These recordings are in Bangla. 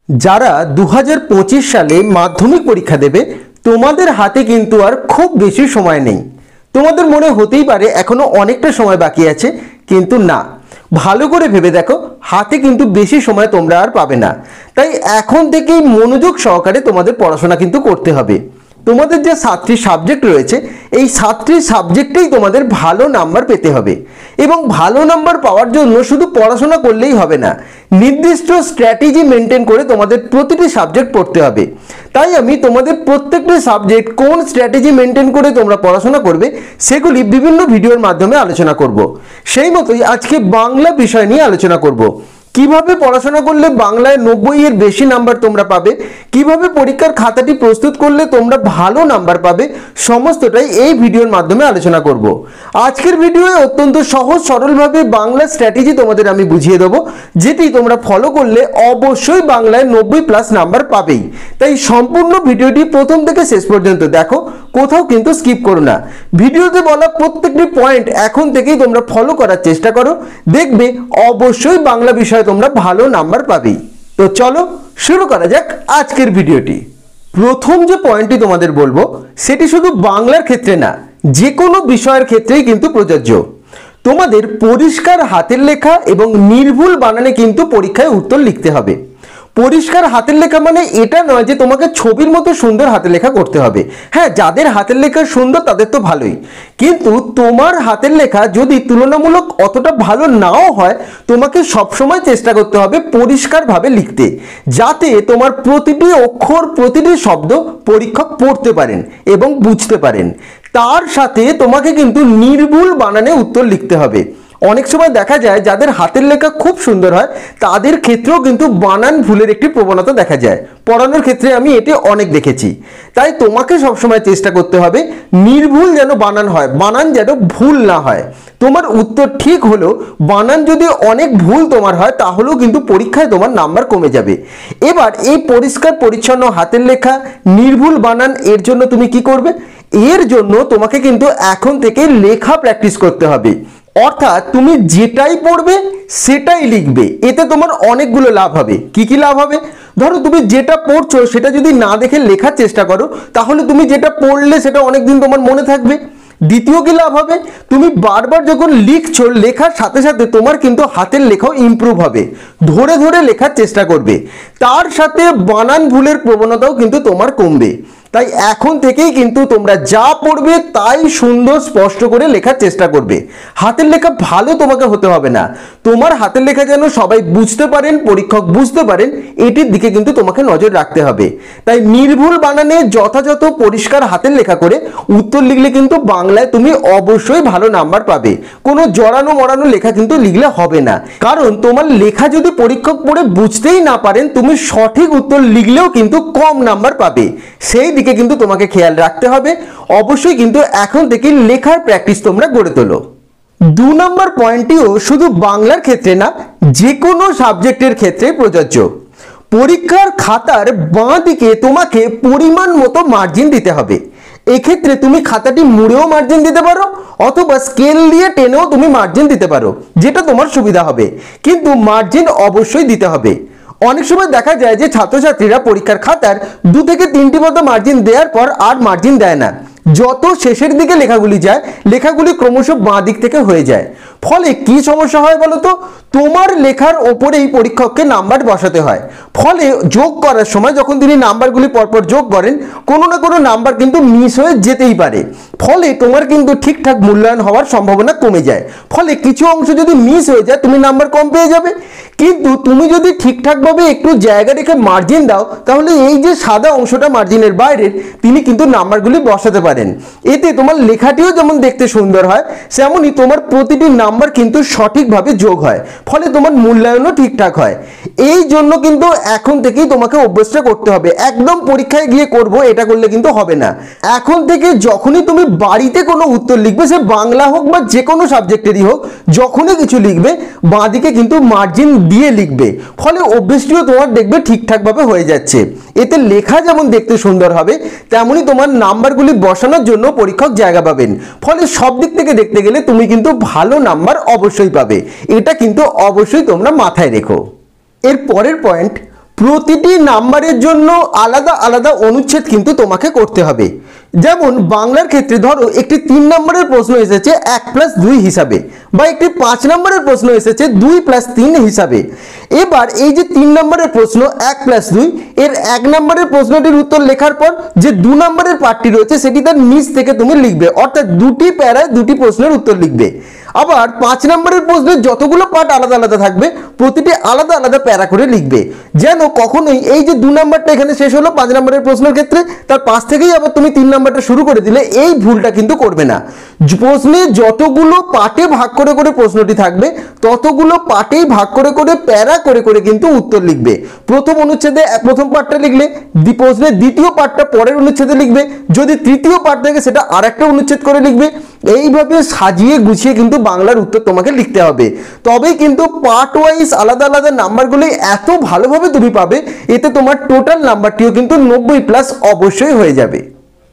যারা 2025 সালে মাধ্যমিক পরীক্ষা দেবে তোমাদের হাতে কিন্তু আর খুব বেশি সময় নেই। তোমাদের মনে হতেই পারে এখনো অনেকটা সময় বাকি আছে, কিন্তু না, ভালো করে ভেবে দেখো, হাতে কিন্তু বেশি সময় তোমরা আর পাবে না। তাই এখন থেকেই মনোযোগ সহকারে তোমাদের পড়াশোনা কিন্তু করতে হবে। তোমাদের যে 7টি সাবজেক্ট রয়েছে, এই 7টি সাবজেক্টেই তোমাদের ভালো নাম্বার পেতে হবে। এবং ভালো নাম্বার পাওয়ার জন্য শুধু পড়াশোনা করলেই হবে না, নির্দিষ্ট স্ট্র্যাটেজি মেনটেন করে তোমাদের প্রতিটি সাবজেক্ট পড়তে হবে। তাই আমি তোমাদের প্রত্যেকটি সাবজেক্ট কোন স্ট্র্যাটেজি মেনটেন করে তোমরা পড়াশোনা করবে সেগুলি বিভিন্ন ভিডিওর মাধ্যমে আলোচনা করব। সেই মতোই আজকে বাংলা বিষয় নিয়ে আলোচনা করব। কিভাবে পড়াশোনা করলে বাংলায় 90 এর বেশি নাম্বার তোমরা পাবে, কিভাবে পরীক্ষার খাতাটি প্রস্তুত করলে তোমরা ভালো নাম্বার পাবে, সমস্তটাই এই ভিডিওর মাধ্যমে আলোচনা করব। আজকের ভিডিওয়ে অত্যন্ত সহজ সরলভাবে বাংলা স্ট্র্যাটেজি তোমাদের আমি বুঝিয়ে দেবো, যেটি তোমরা ফলো করলে অবশ্যই বাংলায় 90+ নাম্বার পাবেই। তাই সম্পূর্ণ ভিডিওটি প্রথম থেকে শেষ পর্যন্ত দেখো, কোথাও কিন্তু স্কিপ করো না। ভিডিওতে বলা প্রত্যেকটি পয়েন্ট এখন থেকেই তোমরা ফলো করার চেষ্টা করো, দেখবে অবশ্যই বাংলা বিষয়ে তোমরা ভালো নাম্বার পাবেই। তো চলো শুরু করা যাক আজকের ভিডিওটি। প্রথম যে পয়েন্টটি তোমাদের বলবো সেটি শুধু বাংলার ক্ষেত্রে না, যে কোনো বিষয়ের ক্ষেত্রেই কিন্তু প্রযোজ্য। তোমাদের পরিষ্কার হাতের লেখা এবং নির্ভুল বানানে কিন্তু পরীক্ষায় উত্তর লিখতে হবে। পরিষ্কার হাতের লেখা মানে এটা নয় যে তোমাকে ছবির মতো সুন্দর হাতের লেখা করতে হবে। হ্যাঁ, যাদের হাতের লেখা সুন্দর তাদের তো ভালোই, কিন্তু তোমার হাতের লেখা যদি তুলনামূলক অতটা ভালো নাও হয়, তোমাকে সবসময় চেষ্টা করতে হবে পরিষ্কারভাবে লিখতে, যাতে তোমার প্রতিটি অক্ষর প্রতিটি শব্দ পরীক্ষক পড়তে পারেন এবং বুঝতে পারেন। তার সাথে তোমাকে কিন্তু নির্ভুল বানানে উত্তর লিখতে হবে। অনেক সময় দেখা যায় যাদের হাতের লেখা খুব সুন্দর হয় তাদের ক্ষেত্রেও কিন্তু বানান ভুলের একটি প্রবণতা দেখা যায়। পড়ানোর ক্ষেত্রে আমি এটি অনেক দেখেছি। তাই তোমাকে সবসময় চেষ্টা করতে হবে নির্ভুল যেন বানান হয়, বানান যেন ভুল না হয়। তোমার উত্তর ঠিক হলেও বানান যদি অনেক ভুল তোমার হয়, তাহলেও কিন্তু পরীক্ষায় তোমার নাম্বার কমে যাবে। এবার এই পরিষ্কার পরিচ্ছন্ন হাতের লেখা, নির্ভুল বানান, এর জন্য তুমি কি করবে? এর জন্য তোমাকে কিন্তু এখন থেকে লেখা প্র্যাকটিস করতে হবে। অর্থাৎ তুমি যেটাই পড়বে সেটাই লিখবে। এতে তোমার অনেকগুলো লাভ হবে। কি কি লাভ হবে? ধরো তুমি যেটা পড়ছো সেটা যদি না দেখে লেখার চেষ্টা করো, তাহলে তুমি যেটা পড়লে সেটা অনেকদিন তোমার মনে থাকবে। দ্বিতীয় কি লাভ হবে? তুমি বারবার যখন লিখছো, লেখার সাথে সাথে তোমার কিন্তু হাতের লেখাও ইমপ্রুভ হবে, ধরে ধরে লেখার চেষ্টা করবে। তার সাথে বানান ভুলের প্রবণতাও কিন্তু তোমার কমবে। তাই এখন থেকেই কিন্তু তোমরা যা পড়বে তাই সুন্দর স্পষ্ট করে লেখার চেষ্টা করবে। হাতের লেখা ভালো তোমাকে হতে হবে না, তোমার হাতের লেখা যেন সবাই বুঝতে পারেন, পরীক্ষক বুঝতে পারেন, এটির দিকে কিন্তু তোমাকে নজর রাখতে হবে। তাই নির্ভুল বানানে যথাযথ পরিষ্কার হাতের লেখা করে উত্তর লিখলে কিন্তু বাংলায় তুমি অবশ্যই ভালো নাম্বার পাবে। কোনো জড়ানো মরানো লেখা কিন্তু লিখলে হবে না, কারণ তোমার লেখা যদি পরীক্ষক পড়ে বুঝতেই না পারেন, তুমি সঠিক উত্তর লিখলেও কিন্তু কম নাম্বার পাবে। সেই দিকে কিন্তু তোমাকে খেয়াল রাখতে হবে। অবশ্যই কিন্তু এখন থেকে লেখার প্র্যাকটিস তোমরা গড়ে তোলো। 2 নম্বর পয়েন্টটিও শুধু বাংলার ক্ষেত্রে না, যে কোনো সাবজেক্টের ক্ষেত্রে প্রযোজ্য। পরীক্ষার খাতার বাঁ দিকে তোমাকে পরিমাণ মতো মার্জিন দিতে হবে। এক্ষেত্রে তুমি খাতাটি মুড়েও মার্জিন দিতে পারো, অথবা স্কেল দিয়ে টেনেও তুমি মার্জিন দিতে পারো, যেটা তোমার সুবিধা হবে, কিন্তু মার্জিন অবশ্যই দিতে হবে। অনেক সময় দেখা যায় যে ছাত্রছাত্রীরা পরীক্ষার খাতার 2 থেকে 3টি মতো মার্জিন দেওয়ার পর আর মার্জিন দেয় না। যত শেষের দিকে লেখাগুলি যায়, লেখাগুলি ক্রমশ বাঁ দিক থেকে হয়ে যায়। ফলে কি সমস্যা হয় বলো তো? তোমার লেখার ওপরেই পরীক্ষককে নাম্বার বসাতে হয়। ফলে যোগ করার সময় যখন তিনি নাম্বারগুলি পরপর যোগ করেন, কোনো না কোনো নাম্বার কিন্তু মিস হয়ে যেতেই পারে। ফলে তোমার কিন্তু ঠিকঠাক মূল্যায়ন হওয়ার সম্ভাবনা কমে যায়। ফলে কিছু অংশ যদি মিস হয়ে যায়, তুমি নাম্বার কম পেয়ে যাবে। কিন্তু তুমি যদি ঠিকঠাকভাবে একটু জায়গা রেখে মার্জিন দাও, তাহলে এই যে সাদা অংশটা মার্জিনের বাইরের, তিনি কিন্তু নাম্বারগুলি বসাতে পারেন। এতে তোমার লেখাটিও যেমন দেখতে সুন্দর হয়, তেমনই তোমার প্রতিটি নাম্বার কিন্তু সঠিকভাবে যোগ হয়। ফলে তোমার মূল্যায়নও ঠিকঠাক হয়। এই জন্য কিন্তু এখন থেকেই তোমাকে অভ্যাসটা করতে হবে। একদম পরীক্ষায় গিয়ে করব এটা করলে কিন্তু হবে না। এখন থেকে যখনই তুমি বাড়িতে কোনো উত্তর লিখবে, সে বাংলা হোক বা যে কোনো সাবজেক্টেরই হোক, যখনই কিছু লিখবে বাঁ দিকে কিন্তু মার্জিন দিয়ে লিখবে। ফলে অভ্যাসটিও তোমার দেখবে ঠিকঠাকভাবে হয়ে যাচ্ছে। এতে লেখা যেমন দেখতে সুন্দর হবে, তেমনি তোমার নাম্বারগুলি বসানোর জন্য পরীক্ষক জায়গা পাবেন। ফলে সব দিক থেকে দেখতে গেলে তুমি কিন্তু ভালো নাম্বার অবশ্যই পাবে। এটা কিন্তু অবশ্যই তোমরা মাথায় রেখো। এর পরের পয়েন্ট, প্রতিটি নাম্বারের জন্য আলাদা আলাদা অনুচ্ছেদ কিন্তু তোমাকে করতে হবে। যেমন বাংলার ক্ষেত্রে ধরো একটি 3 নম্বরের প্রশ্ন এসেছে 1+2 হিসাবে, বা একটি 5 নম্বরের প্রশ্ন এসেছে 2+3 হিসাবে। এবার এই যে 3 নম্বরের প্রশ্ন 1+2 এর 1 নম্বরের প্রশ্নটির উত্তর লেখার পর যে 2 নম্বরের পার্টটি রয়েছে সেটি তার নিচ থেকে তুমি লিখবে, অর্থাৎ দুটি প্যারায় দুটি প্রশ্নের উত্তর লিখবে। আবার 5 নম্বরের প্রশ্নের যতগুলো পার্ট আলাদা আলাদা থাকবে প্রতিটি আলাদা আলাদা প্যারা করে লিখবে, যেন কখনোই এই যে 2 নম্বরটা এখানে শেষ হলো 5 নম্বরের প্রশ্নের ক্ষেত্রে, তার পাশ থেকেই আবার তুমি 3 নম্বরটা শুরু করে দিলে, এই ভুলটা কিন্তু করবে না। প্রশ্নে যতগুলো পার্টে ভাগ করে করে প্রশ্নটি থাকবে ততগুলো পার্টেই ভাগ করে করে প্যারা করে করে কিন্তু উত্তর লিখবে। প্রথম অনুচ্ছেদে প্রথম পার্টটা লিখলে, প্রশ্নের দ্বিতীয় পার্টটা পরের অনুচ্ছেদে লিখবে, যদি তৃতীয় পার্ট থাকে সেটা আরেকটা অনুচ্ছেদ করে লিখবে। এইভাবে সাজিয়ে গুছিয়ে কিন্তু বাংলার উত্তর তোমাকে লিখতে হবে, তবেই কিন্তু পার্ট ওয়াইজ আলাদা আলাদা নাম্বারগুলি এত ভালোভাবে তুমি পাবে, এতে তোমার টোটাল নাম্বারটিও কিন্তু 90+ অবশ্যই হয়ে যাবে।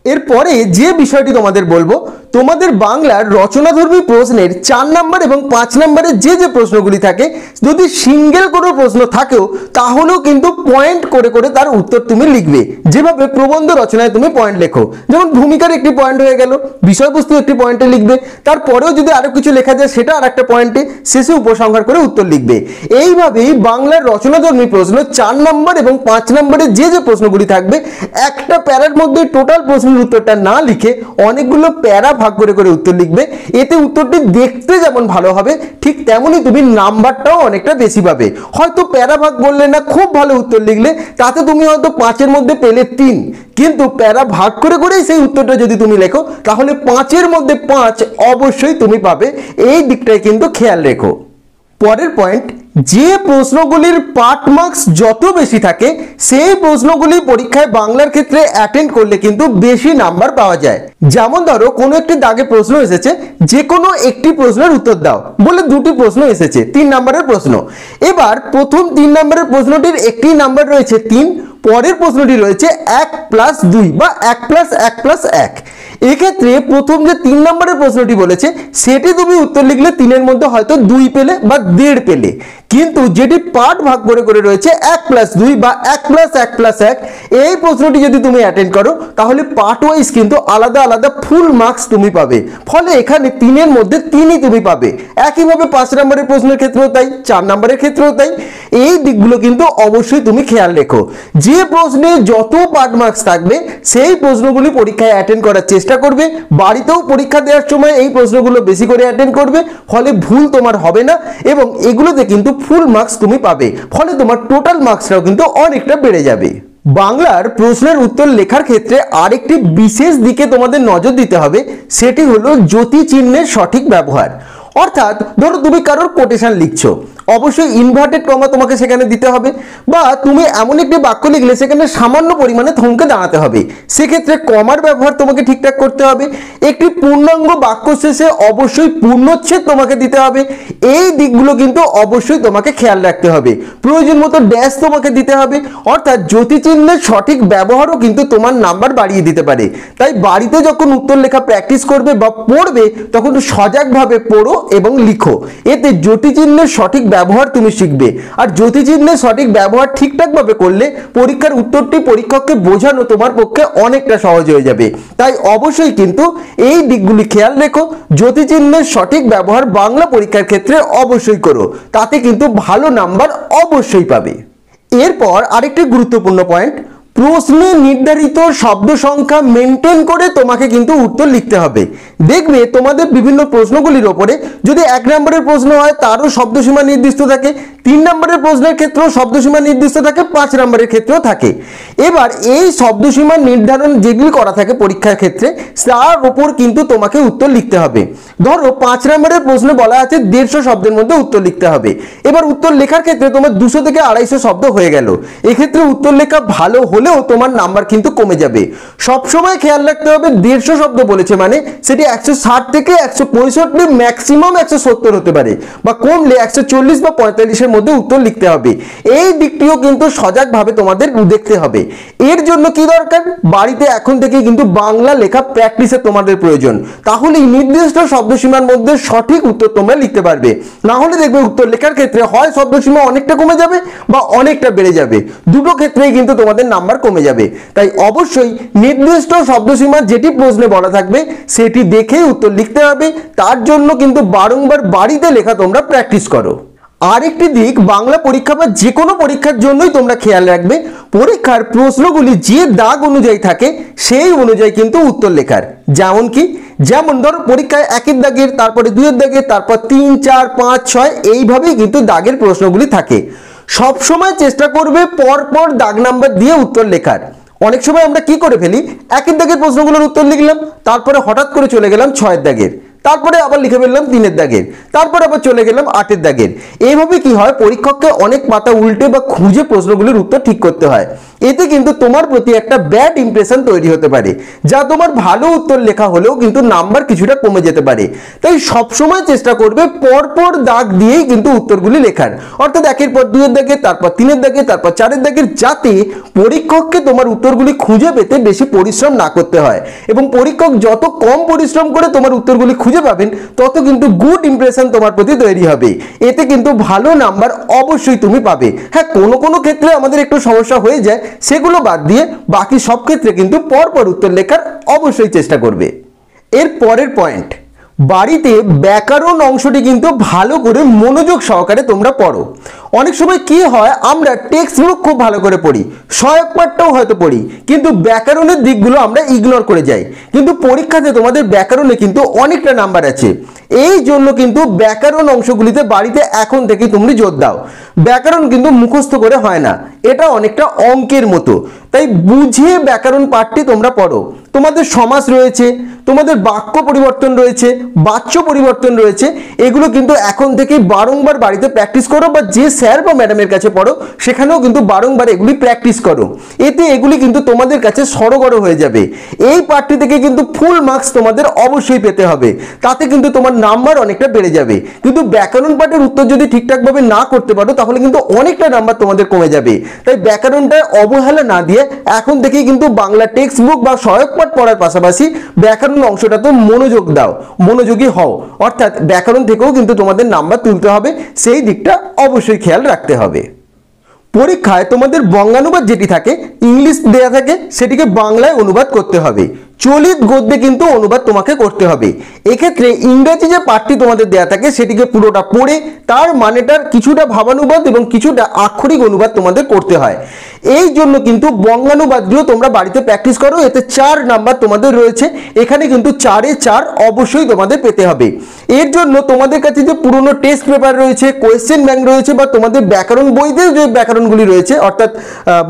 এরপরে যে বিষয়টি তোমাদের বলবো, তোমাদের বাংলার রচনাধর্মী প্রশ্নের 4 নম্বর এবং 5 নম্বরের যে যে প্রশ্নগুলি থাকে, যদি সিঙ্গেল কোনো প্রশ্ন থাকেও তাহলেও কিন্তু পয়েন্ট করে করে তার উত্তর তুমি লিখবে। যেভাবে প্রবন্ধ রচনায় তুমি পয়েন্ট লেখো, যেমন ভূমিকার একটি পয়েন্ট হয়ে গেল, বিষয়বস্তু একটি পয়েন্টে লিখবে, তারপরেও যদি আরো কিছু লেখা যায় সেটা আর একটা পয়েন্টে, শেষে উপসংহার করে উত্তর লিখবে। এইভাবেই বাংলার রচনাধর্মী প্রশ্ন 4 নম্বর এবং 5 নম্বরের যে যে প্রশ্নগুলি থাকবে, একটা প্যারার মধ্যে টোটাল প্রশ্নের উত্তরটা না লিখে অনেকগুলো প্যারা ভাগ করে করে উত্তর লিখবে। এতে উত্তরটি দেখতে যেমন ভালো হবে, ঠিক তেমনি তুমি নাম্বারটাও অনেকটা বেশি পাবে। হয়তো প্যারা ভাগ বললে না, খুব ভালো উত্তর লিখলে, তাতে তুমি হয়তো 5-এর মধ্যে পেলে 3, কিন্তু প্যারা ভাগ করে করেই সেই উত্তরটা যদি তুমি লেখো তাহলে 5-এর মধ্যে 5 অবশ্যই তুমি পাবে। এই দিকটায় কিন্তু খেয়াল রেখো। পরের পয়েন্ট, যে প্রশ্নগুলির পার্ট মার্কস যত বেশি থাকে সেই প্রশ্নগুলি পরীক্ষায় বাংলার ক্ষেত্রে অ্যাটেন্ড করলে কিন্তু বেশি নাম্বার পাওয়া যায়। যেমন ধরো কোনো একটি দাগে প্রশ্ন এসেছে, যে কোনো একটি প্রশ্নের উত্তর দাও বলে দুটি প্রশ্ন এসেছে, 3 নম্বরের প্রশ্ন। এবার প্রথম 3 নম্বরের প্রশ্নটির একটি নাম্বার রয়েছে 3, পরের প্রশ্নটি রয়েছে 1+2 বা 1+1+1। এক্ষেত্রে প্রথম যে 3 নম্বরের প্রশ্নটি বলেছে সেটি তুমি উত্তর লিখলে 3-এর মধ্যে হয়তো 2 পেলে বা 1.5 পেলে, কিন্তু যেটি পার্ট ভাগ করে করে রয়েছে 1+2 বা 1+1+1, এই প্রশ্নটি যদি তুমি অ্যাটেন্ড করো তাহলে পার্ট ওয়াইজ কিন্তু আলাদা আলাদা ফুল মার্কস তুমি পাবে। ফলে এখানে 3-এর মধ্যে 3ই তুমি পাবে। একইভাবে 5 নম্বরের প্রশ্নের ক্ষেত্রেও তাই, 4 নম্বরের ক্ষেত্রেও তাই। এই দিকগুলো কিন্তু অবশ্যই তুমি খেয়াল রেখো। যে প্রশ্নে যত পার্ট মার্কস থাকবে সেই প্রশ্নগুলি পরীক্ষায় অ্যাটেন্ড করার চেষ্টা করবে। বাড়িতেও পরীক্ষা দেওয়ার সময় এই প্রশ্নগুলো বেশি করে অ্যাটেন্ড করবে, ফলে ভুল তোমার হবে না এবং এগুলোতে কিন্তু ফুল মার্কস তুমি পাবে। ফলে তোমার টোটাল মার্কসটাও কিন্তু অনেকটা বেড়ে যাবে। বাংলার প্রশ্নের উত্তর লেখার ক্ষেত্রে আরেকটি বিশেষ দিকে তোমাদের নজর দিতে হবে, সেটি হলো জ্যোতি চিহ্নের সঠিক ব্যবহার। অর্থাৎ ধরো তুমি কারোর কোটেশন লিখছো, অবশ্যই ইনভার্টেড কমা তোমাকে সেখানে দিতে হবে, বা তুমি এমন একটি বাক্য লিখলে সেখানে সামান্য পরিমাণে থমকে দাঁড়াতে হবে, সেক্ষেত্রে কমার ব্যবহার তোমাকে ঠিকঠাক করতে হবে। একটি পূর্ণাঙ্গ বাক্য শেষে অবশ্যই পূর্ণচ্ছেদ তোমাকে দিতে হবে। এই দিকগুলো কিন্তু অবশ্যই তোমাকে খেয়াল রাখতে হবে। প্রয়োজন মতো ড্যাশ তোমাকে দিতে হবে। অর্থাৎ জ্যোতিচিহ্নের সঠিক ব্যবহারও কিন্তু তোমার নাম্বার বাড়িয়ে দিতে পারে। তাই বাড়িতে যখন উত্তর লেখা প্র্যাকটিস করবে বা পড়বে তখন সজাগভাবে পড়ো এবং লিখো, এতে জ্যোতিচিহ্নের সঠিক ব্যবহার তুমি শিখবে। আর জ্যোতিচিহ্নের সঠিক ব্যবহার ঠিকঠাকভাবে করলে পরীক্ষার উত্তরটি পরীক্ষককে বোঝানো তোমার পক্ষে অনেকটা সহজ হয়ে যাবে। তাই অবশ্যই কিন্তু এই দিকগুলি খেয়াল রেখো। জ্যোতিচিহ্নের সঠিক ব্যবহার বাংলা পরীক্ষার ক্ষেত্রে অবশ্যই করো, তাতে কিন্তু ভালো নাম্বার অবশ্যই পাবে। এরপর আরেকটি গুরুত্বপূর্ণ পয়েন্ট, প্রশ্নে নির্ধারিত শব্দ সংখ্যা মেনটেন করে তোমাকে কিন্তু উত্তর লিখতে হবে। দেখবে তোমাদের বিভিন্ন প্রশ্নগুলির ওপরে যদি 1 নম্বরের প্রশ্ন হয় তারও শব্দসীমা নির্দিষ্ট থাকে, 3 নম্বরের প্রশ্নের ক্ষেত্রেও শব্দসীমা নির্দিষ্ট থাকে, 5 নম্বরের ক্ষেত্রেও থাকে। এবার এই শব্দসীমা নির্ধারণ যেগুলি করা থাকে পরীক্ষার ক্ষেত্রে তার ওপর কিন্তু তোমাকে উত্তর লিখতে হবে। ধরো 5 নম্বরের প্রশ্নে বলা আছে 150 শব্দের মধ্যে উত্তর লিখতে হবে। এবার উত্তর লেখার ক্ষেত্রে তোমার 200 থেকে 250 শব্দ হয়ে গেল। এক্ষেত্রে উত্তর লেখা ভালো হলেও হলেও তোমার নাম্বার কিন্তু কমে যাবে। সবসময় খেয়াল রাখতে হবে 150 শব্দ বলেছে মানে সেটি 160 থেকে 165 ম্যাক্সিমাম 170 হতে পারে, বা কমলে 140 বা 45-এর মধ্যে উত্তর লিখতে হবে। এই দিকটিও কিন্তু সজাগভাবে তোমাদের দেখতে হবে। এর জন্য কি দরকার, বাড়িতে এখন থেকে কিন্তু বাংলা লেখা প্র্যাকটিসে তোমাদের প্রয়োজন। তাহলে নির্দিষ্ট শব্দসীমার মধ্যে সঠিক উত্তর তোমরা লিখতে পারবে। না হলে দেখবে উত্তর লেখার ক্ষেত্রে হয় শব্দসীমা অনেকটা কমে যাবে বা অনেকটা বেড়ে যাবে, দুটো ক্ষেত্রেই কিন্তু তোমাদের নাম্বার কমে যাবে। তাই অবশ্যই নির্দিষ্ট শব্দসীমা যেটি প্রশ্নে বলা থাকবে সেটি দেখেই উত্তর লিখতে হবে। তার জন্য কিন্তু বারংবার বাড়িতে লেখা তোমরা প্র্যাকটিস করো। আরেকটি দিক, বাংলা পরীক্ষা বা যে কোনো পরীক্ষার জন্যই তোমরা খেয়াল রাখবে, পরীক্ষার প্রশ্নগুলি যে দাগ অনুযায়ী থাকে সেই অনুযায়ী কিন্তু উত্তর লেখার। যেমন ধরো পরীক্ষায় 1-এর দাগের, তারপরে 2-এর দাগের, তারপর 3, 4, 5, 6 এইভাবেই কিন্তু দাগের প্রশ্নগুলি থাকে। সব সময় চেষ্টা করবে পরপর দাগ নাম্বার দিয়ে উত্তর লেখার। অনেক সময় আমরা কি করে ফেলি, 1-এর দাগের প্রশ্নগুলোর উত্তর লিখলাম, তারপরে হঠাৎ করে চলে গেলাম 6-এর দাগের, তারপরে আবার লিখে ফেললাম 3-এর দাগের, তারপরে আবার চলে গেলাম 8-এর দাগের। এইভাবে কি হয়, পরীক্ষককে অনেক পাতা উল্টে বা খুঁজে প্রশ্নগুলির উত্তর ঠিক করতে হয়। এতে কিন্তু তোমার প্রতি একটা ব্যাড ইমপ্রেশন তৈরি হতে পারে, যা তোমার ভালো উত্তর লেখা হলেও কিন্তু নাম্বার কিছুটা কমে যেতে পারে। তাই সবসময় চেষ্টা করবে পরপর দাগ দিয়েই কিন্তু উত্তরগুলি লেখার, অর্থাৎ 1-এর পর 2-এর দাগের, তারপর 3-এর দাগের, তারপর 4-এর দাগের, যাতে পরীক্ষককে তোমার উত্তরগুলি খুঁজে পেতে বেশি পরিশ্রম না করতে হয়। এবং পরীক্ষক যত কম পরিশ্রম করে তোমার উত্তরগুলি খুঁজে পাবেন তত কিন্তু গুড ইমপ্রেশন তোমার প্রতি তৈরি হবে। এতে কিন্তু ভালো নাম্বার অবশ্যই তুমি পাবে। হ্যাঁ, কোনো কোনো ক্ষেত্রে আমাদের একটু সমস্যা হয়ে যায়, সেগুলো বাদ দিয়ে বাকি সব ক্ষেত্রে কিন্তু পরপর উত্তর লেখার অবশ্যই চেষ্টা করবে। এর পরের পয়েন্ট, বাড়িতে ব্যাকরণ অংশটি কিন্তু ভালো করে মনোযোগ সহকারে তোমরা পড়ো। অনেক সময় কি হয়, আমরা টেক্সট বুক খুব ভালো করে পড়ি, সহায়ক পাঠটাও হয়তো পড়ি, কিন্তু ব্যাকরণের দিকগুলো আমরা ইগনোর করে যাই। কিন্তু পরীক্ষাতে তোমাদের ব্যাকরণে কিন্তু অনেকটা নাম্বার আছে। এই জন্য কিন্তু ব্যাকরণ অংশগুলিতে বাড়িতে এখন থেকে তুমি জোর দাও। ব্যাকরণ কিন্তু মুখস্থ করে হয় না, এটা অনেকটা অঙ্কের মতো। তাই বুঝে ব্যাকরণ পাঠটি তোমরা পড়ো। তোমাদের সমাস রয়েছে, তোমাদের বাক্য পরিবর্তন রয়েছে, বাচ্য পরিবর্তন রয়েছে, এগুলো কিন্তু এখন থেকে বারংবার বাড়িতে প্র্যাকটিস করো, বা যে স্যার বা ম্যাডামের কাছে পড়ো সেখানেও কিন্তু বারংবার এগুলি প্র্যাকটিস করো। এতে এগুলি কিন্তু তোমাদের কাছে সড়গড় হয়ে যাবে। এই পাঠটি থেকে কিন্তু ফুল মার্কস তোমাদের অবশ্যই পেতে হবে, তাতে কিন্তু তোমার নাম্বার অনেকটা বেড়ে যাবে। কিন্তু ব্যাকরণ পাঠের উত্তর যদি ঠিকঠাকভাবে না করতে পারো তাহলে কিন্তু অনেকটা নাম্বার তোমাদের কমে যাবে। তাই ব্যাকরণটা অবহেলা না দিয়ে এখন থেকেই কিন্তু বাংলা টেক্সট বুক বা সহায়ক পাঠ পড়ার পাশাপাশি ব্যাকরণ অংশটাতে মনোযোগ দাও, মনোযোগী হও। অর্থাৎ ব্যাকরণ থেকেও কিন্তু তোমাদের নাম্বার তুলতে হবে, সেই দিকটা অবশ্যই খেয়াল রাখতে হবে। পরীক্ষায় তোমাদের বঙ্গানুবাদ যেটি থাকে, ইংলিশ দেয়া থাকে, সেটিকে বাংলায় অনুবাদ করতে হবে। চলিত গদ্যে কিন্তু অনুবাদ তোমাকে করতে হবে। এক্ষেত্রে ইংরেজি যে পাঠটি তোমাদের দেয়া থাকে সেটিকে পুরোটা পড়ে তার মানেটার কিছুটা ভাবানুবাদ এবং কিছুটা আক্ষরিক অনুবাদ তোমাদের করতে হয়। এই জন্য কিন্তু বঙ্গানুবাদটিও তোমরা বাড়িতে প্র্যাকটিস করো। এতে 4 নাম্বার তোমাদের রয়েছে, এখানে কিন্তু 4-এ 4 অবশ্যই তোমাদের পেতে হবে। এর জন্য তোমাদের কাছে যে পুরনো টেস্ট পেপার রয়েছে, কোয়েশ্চেন ব্যাংক রয়েছে, বা তোমাদের ব্যাকরণ বইতে যে ব্যাকরণগুলি রয়েছে অর্থাৎ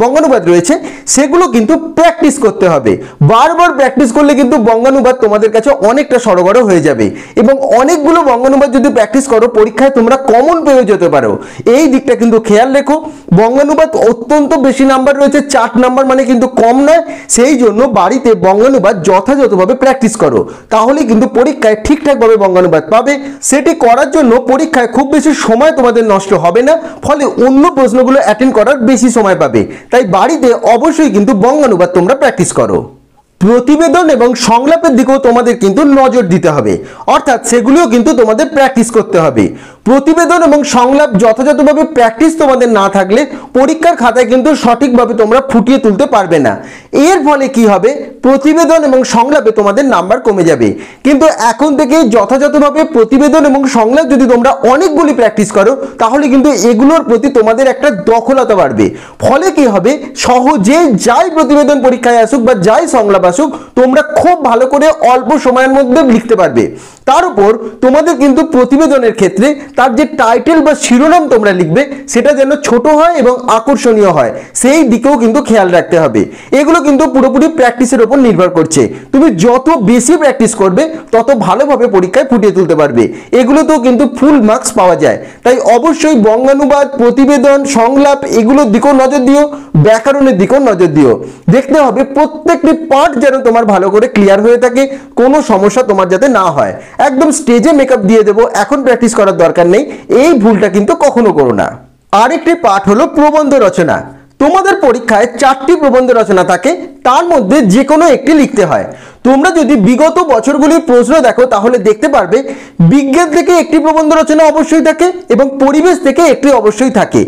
বঙ্গানুবাদ রয়েছে, সেগুলো কিন্তু প্র্যাকটিস করতে হবে। বারবার প্র্যাকটিস করলে কিন্তু বঙ্গানুবাদ তোমাদের কাছে অনেকটা সড়গড় হয়ে যাবে। এবং অনেকগুলো বঙ্গানুবাদ যদি প্র্যাকটিস করো পরীক্ষায় তোমরা কমন পেয়ে যেতে পারো। এই দিকটা কিন্তু খেয়াল রেখো। বঙ্গানুবাদ অত্যন্ত বেশি নাম্বার রয়েছে, 4 নাম্বার মানে কিন্তু কম নয়। সেই জন্য বাড়িতে বঙ্গানুবাদ যথাযথভাবে প্র্যাকটিস করো, তাহলে কিন্তু পরীক্ষায় ঠিকঠাকভাবে বঙ্গানুবাদ পাবে। সেটি করার জন্য পরীক্ষায় খুব বেশি সময় তোমাদের নষ্ট হবে না, ফলে অন্য প্রশ্নগুলো অ্যাটেন্ড করার বেশি সময় পাবে। তাই বাড়িতে অবশ্যই কিন্তু বঙ্গানুবাদ তোমরা প্র্যাকটিস করো। প্রতিবেদন এবং সংলাপের দিকেও তোমাদের কিন্তু নজর দিতে হবে, অর্থাৎ সেগুলিও কিন্তু তোমাদের প্র্যাকটিস করতে হবে। প্রতিবেদন এবং সংলাপ যথাযথভাবে প্র্যাকটিস তোমাদের না থাকলে পরীক্ষার খাতায় কিন্তু সঠিকভাবে তোমরা ফুটিয়ে তুলতে পারবে না। এর ফলে কি হবে, প্রতিবেদন এবং সংলাপে তোমাদের নাম্বার কমে যাবে। কিন্তু এখন থেকে যথাযথভাবে প্রতিবেদন এবং সংলাপ যদি তোমরা অনেকগুলি প্র্যাকটিস করো তাহলে কিন্তু এগুলোর প্রতি তোমাদের একটা দখলতা বাড়বে। ফলে কি হবে, সহজে যাই প্রতিবেদন পরীক্ষায় আসুক বা যাই সংলাপ আসুক তোমরা খুব ভালো করে অল্প সময়ের মধ্যে লিখতে পারবে। তার উপর তোমাদের কিন্তু প্রতিবেদনের ক্ষেত্রে তার যে টাইটেল বা শিরোনাম তোমরা লিখবে সেটা যেন ছোট হয় এবং আকর্ষণীয় হয়, সেই দিকেও কিন্তু খেয়াল রাখতে হবে। এগুলো কিন্তু পুরোপুরি প্র্যাকটিসের উপর নির্ভর করছে। তুমি যত বেশি প্র্যাকটিস করবে তত ভালোভাবে পরীক্ষায় ফুটিয়ে তুলতে পারবে। এগুলোতেও কিন্তু ফুল মার্কস পাওয়া যায়। তাই অবশ্যই বঙ্গানুবাদ, প্রতিবেদন, সংলাপ এগুলোর দিকেও নজর দিও, ব্যাকরণের দিকেও নজর দিও। দেখতে হবে প্রত্যেকটি পার্ট যেন তোমার ভালো করে ক্লিয়ার হয়ে থাকে, কোনো সমস্যা তোমার যাতে না হয়। একদম স্টেজে মেকআপ দিয়ে দেবো, এখন প্র্যাকটিস করার দরকার নেই, এই ভুলটা কিন্তু কখনো করো না। আরেকটি পার্ট হলো প্রবন্ধ রচনা। তোমাদের পরীক্ষায় 4টি প্রবন্ধ রচনা থাকে, তার মধ্যে যে কোনো একটি লিখতে হয়। তোমরা যদি বিগত বছরগুলির প্রশ্ন দেখো তাহলে দেখতে পারবে বিজ্ঞান থেকে একটি প্রবন্ধ রচনা অবশ্যই থাকে এবং পরিবেশ থেকে একটি অবশ্যই থাকে।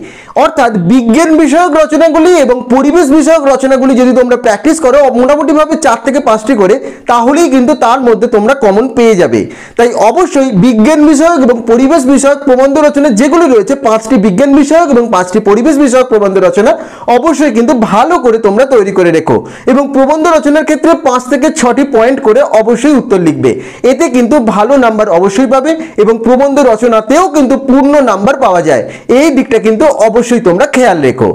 অর্থাৎ বিজ্ঞান বিষয়ক রচনাগুলি এবং পরিবেশ বিষয়ক রচনাগুলি যদি তোমরা প্র্যাকটিস করো মোটামুটিভাবে 4 থেকে 5টি করে, তাহলেই কিন্তু তার মধ্যে তোমরা কমন পেয়ে যাবে। তাই অবশ্যই বিজ্ঞান বিষয়ক এবং পরিবেশ বিষয়ক প্রবন্ধ রচনা যেগুলি রয়েছে, 5টি বিজ্ঞান বিষয়ক এবং 5টি পরিবেশ বিষয়ক প্রবন্ধ রচনা অবশ্যই কিন্তু ভালো করে তোমরা তৈরি করে রেখো। এবং প্রবন্ধ রচনার ক্ষেত্রে 5 থেকে 6টি পয়েন্ট করে অবশ্যই উত্তর লিখবে, এতে কিন্তু ভালো নাম্বার অবশ্যই পাবে এবং প্রবন্ধ রচনাতেও কিন্তু পূর্ণ নাম্বার পাওয়া যায়। এই দিকটা কিন্তু অবশ্যই তোমরা খেয়াল রেখো।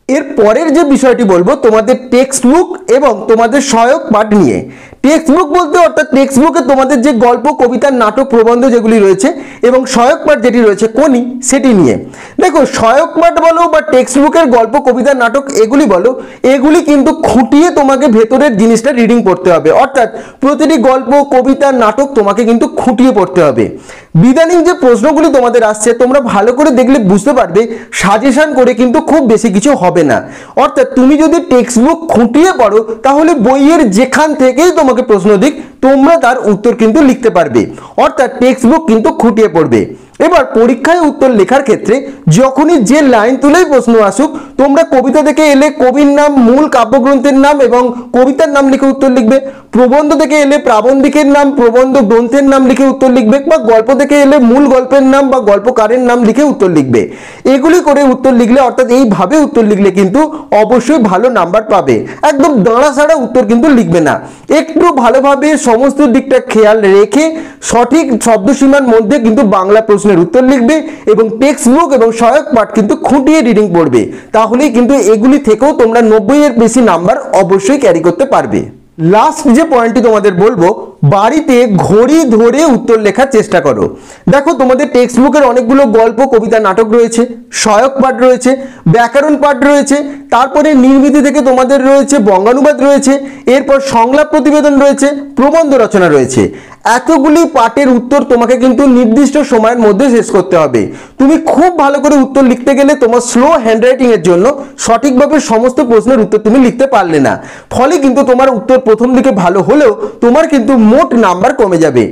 এর পরের যে বিষয়টি বলবো তোমাদের টেক্সট বুক এবং তোমাদের সহায়ক পাঠ নিয়ে। টেক্সট বুক বলতে অর্থাৎ টেক্সট বুকে তোমাদের যে গল্প, কবিতা, নাটক, প্রবন্ধ যেগুলি রয়েছে এবং সহায়ক পাঠ যেটি রয়েছে কোনি, সেটি নিয়ে। দেখো, সহায়ক পাঠ বলো বা টেক্সট বুকের গল্প, কবিতা, নাটক এগুলি বলো, এগুলি কিন্তু খুঁটিয়ে তোমাকে ভেতরের জিনিসটা রিডিং পড়তে হবে। অর্থাৎ প্রতিটি গল্প, কবিতা, নাটক তোমাকে কিন্তু খুঁটিয়ে পড়তে হবে। বিদানিং যে প্রশ্নগুলি তোমাদের আসছে তোমরা ভালো করে দেখলে বুঝতে পারবে সাজেশন করে কিন্তু খুব বেশি কিছু হবে না। অর্থাৎ তুমি যদি টেক্সট বুক খুঁটিয়ে পড়ো তাহলে বইয়ের যেখান থেকেই তোমাকে প্রশ্ন দিক তোমরা তার উত্তর কিন্তু লিখতে পারবে। অর্থাৎ টেক্সট বুক কিন্তু খুঁটিয়ে পড়বে। এবার পরীক্ষায় উত্তর লেখার ক্ষেত্রে যখনই যে লাইন তুলেই প্রশ্ন আসুক, তোমরা কবিতা থেকে এলে কবির নাম, মূল কাব্যগ্রন্থের নাম এবং কবিতার নাম লিখে উত্তর লিখবে। প্রবন্ধ থেকে এলে প্রাবন্ধিকের নাম, প্রবন্ধ গ্রন্থের নাম লিখে উত্তর লিখবে, বা গল্প থেকে এলে মূল গল্পের নাম বা গল্পকারের নাম লিখে উত্তর লিখবে। এগুলি করে উত্তর লিখলে, অর্থাৎ এইভাবে উত্তর লিখলে কিন্তু অবশ্যই ভালো নাম্বার পাবে। একদম দাঁড়া সাড়া উত্তর কিন্তু লিখবে না, একটু ভালোভাবে সমস্ত দিকটা খেয়াল রেখে সঠিক শব্দসীমার মধ্যে কিন্তু বাংলা প্রশ্নের উত্তর লিখবে এবং টেক্সট বুক এবং সহায়ক পাঠ কিন্তু খুঁটিয়ে রিডিং পড়বে। তাহলেই কিন্তু এগুলি থেকেও তোমরা 90-এর বেশি নাম্বার অবশ্যই ক্যারি করতে পারবে। লাস্ট যে পয়েন্টটি তোমাদের বলবো, বাড়িতে ঘড়ি ধরে উত্তর লেখার চেষ্টা করো। দেখো, তোমাদের টেক্সট বুকের অনেকগুলো গল্প, কবিতা, নাটক রয়েছে, সহায়ক পাঠ রয়েছে, ব্যাকরণ পাঠ রয়েছে, তারপরে নির্মিতি থেকে তোমাদের রয়েছে বঙ্গানুবাদ রয়েছে, এরপর সংলাপ প্রতিবেদন রয়েছে, প্রবন্ধ রচনা রয়েছে। এতগুলি পাঠের উত্তর তোমাকে কিন্তু নির্দিষ্ট সময়ের মধ্যে শেষ করতে হবে। তুমি খুব ভালো করে উত্তর লিখতে গেলে তোমার স্লো হ্যান্ডরাইটিং এর জন্য সঠিকভাবে সমস্ত প্রশ্নের উত্তর তুমি লিখতে পারলে না, ফলে কিন্তু তোমার উত্তর প্রথম দিকে ভালো হলেও তোমার কিন্তু মোট নাম্বার কমে যাবে।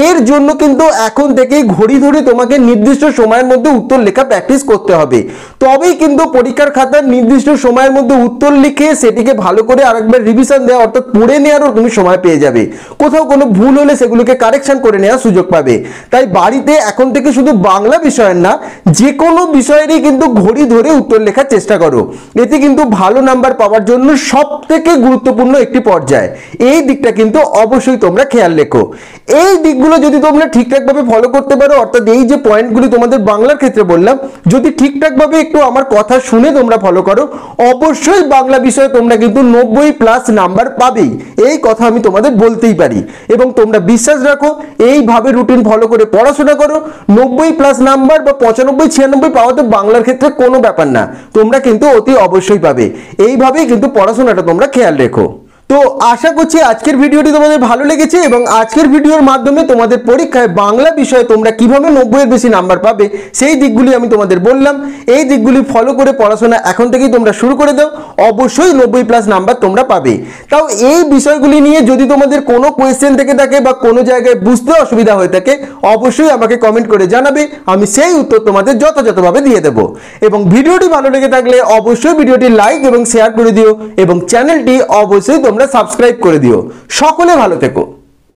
এর জন্য কিন্তু এখন থেকেই ঘড়ি ধরে তোমাকে নির্দিষ্ট সময়ের মধ্যে উত্তর লেখা প্র্যাকটিস করতে হবে। তবেই কিন্তু পরীক্ষার খাতার নির্দিষ্ট সময়ের মধ্যে উত্তর লিখে সেটিকে ভালো করে আরেকবার রিভিশন দেওয়া অর্থাৎ পড়ে নেওয়ারও তুমি সময় পেয়ে যাবে। কোথাও কোনো ভুল হলে সেগুলোকে কারেকশন করে নেওয়ার সুযোগ পাবে। তাই বাড়িতে এখন থেকে শুধু বাংলা বিষয়ের না, যে কোনো বিষয়েরই কিন্তু ঘড়ি ধরে উত্তর লেখার চেষ্টা করো। এতে কিন্তু ভালো নাম্বার পাওয়ার জন্য সব থেকে গুরুত্বপূর্ণ একটি পর্যায়। এই দিকটা কিন্তু অবশ্যই তোমরা খেয়াল রেখো। এই দিকগুলো যদি তোমরা ঠিকঠাকভাবে ফলো করতে পারো, অর্থাৎ এই যে পয়েন্টগুলি তোমাদের বাংলার ক্ষেত্রে বললাম, যদি ঠিকঠাকভাবে একটু আমার কথা শুনে তোমরা ফলো করো, অবশ্যই বাংলা বিষয়ে তোমরা কিন্তু 90+ নাম্বার পাবেই। এই কথা আমি তোমাদের বলতেই পারি এবং তোমরা বিশ্বাস রাখো, এইভাবে রুটিন ফলো করে পড়াশোনা করো, 90+ নাম্বার বা 95-96 পাওয়া তো বাংলার ক্ষেত্রে কোনো ব্যাপার না, তোমরা কিন্তু অতি অবশ্যই পাবে। এইভাবেই কিন্তু পড়াশোনাটা তোমরা খেয়াল রেখো। তো আশা করছি আজকের ভিডিওটি তোমাদের ভালো লেগেছে এবং আজকের ভিডিওর মাধ্যমে তোমাদের পরীক্ষায় বাংলা বিষয়ে তোমরা কিভাবে 90-এর বেশি নাম্বার পাবে সেই দিকগুলি আমি তোমাদের বললাম। এই দিকগুলি ফলো করে পড়াশোনা এখন থেকেই তোমরা শুরু করে দাও, অবশ্যই 90+ নাম্বার তোমরা পাবে। তাও এই বিষয়গুলি নিয়ে যদি তোমাদের কোনো কোয়েশ্চেন থেকে থাকে বা কোনো জায়গায় বুঝতে অসুবিধা হয়ে থাকে, অবশ্যই আমাকে কমেন্ট করে জানাবে, আমি সেই উত্তর তোমাদের যথাযথভাবে দিয়ে দেবো। এবং ভিডিওটি ভালো লেগে থাকলে অবশ্যই ভিডিওটি লাইক এবং শেয়ার করে দিও এবং চ্যানেলটি অবশ্যই তোমরা সাবস্ক্রাইব করে দিও। সকলে ভালো থেকো।